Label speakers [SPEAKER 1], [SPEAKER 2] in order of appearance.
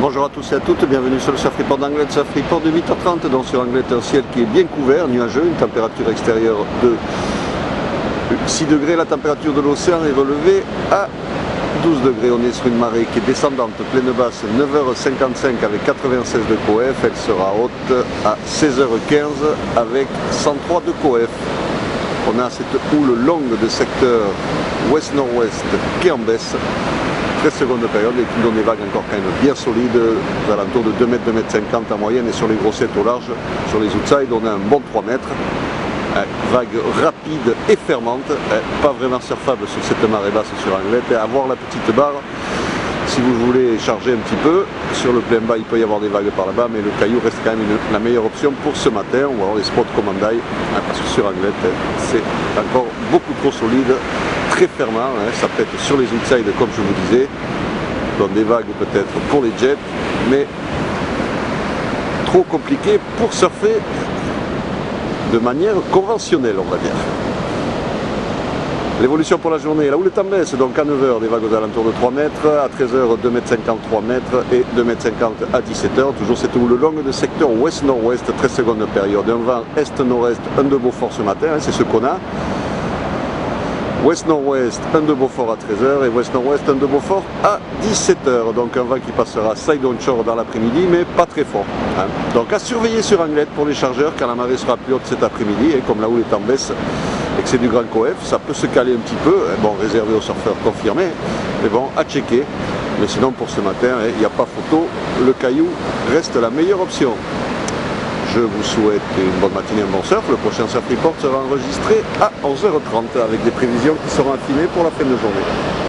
[SPEAKER 1] Bonjour à tous et à toutes, bienvenue sur le Surf Report d'Anglet, Surf Report de 8h30, donc sur Anglet un ciel qui est bien couvert, nuageux, une température extérieure de 6 degrés, la température de l'océan est relevée à 12 degrés, on est sur une marée qui est descendante, pleine basse, 9h55 avec 96 de coef, elle sera haute à 16h15 avec 103 de coef. On a cette houle longue de secteur ouest-nord-ouest qui est en baisse. 13 secondes de période et qui donne des vagues encore quand même bien solides, aux alentours de 2 mètres, 2 mètres 50 en moyenne, et sur les grossettes au large, sur les outsides, on a un bon 3 mètres. Vague rapide et fermante, pas vraiment surfable sur cette marée basse sur Anglet, et à voir la petite barre. Si vous voulez charger un petit peu, sur le plein bas il peut y avoir des vagues par là-bas, mais le caillou reste quand même la meilleure option pour ce matin, ou alors les spots commandailles, parce que sur Anglet c'est encore beaucoup trop solide, très fermant, ça pète sur les outsides comme je vous disais, donc des vagues peut-être pour les jets, mais trop compliqué pour surfer de manière conventionnelle, on va dire. L'évolution pour la journée, la houle est en baisse, donc à 9h des vagues aux alentours de 3 mètres, à 13h 2 mètres 50, 3 mètres et 2 mètres 50 à 17h, toujours cette houle longue de secteur ouest-nord-ouest, 13 secondes de période, un vent est-nord-est, un de Beaufort ce matin, c'est ce qu'on a. Ouest-nord-ouest, un de Beaufort à 13h et ouest-nord-ouest, un de Beaufort à 17h. Donc un vent qui passera side onshore dans l'après-midi, mais pas très fort. Donc à surveiller sur Anglet pour les chargeurs, car la marée sera plus haute cet après-midi, et comme la houle est en baisse et que c'est du grand coef, ça peut se caler un petit peu, bon, réservé aux surfeurs confirmés, mais bon, à checker. Mais sinon pour ce matin, il n'y a pas photo, le caillou reste la meilleure option. Je vous souhaite une bonne matinée, un bon surf. Le prochain Surf Report sera enregistré à 11h30 avec des prévisions qui seront affinées pour la fin de journée.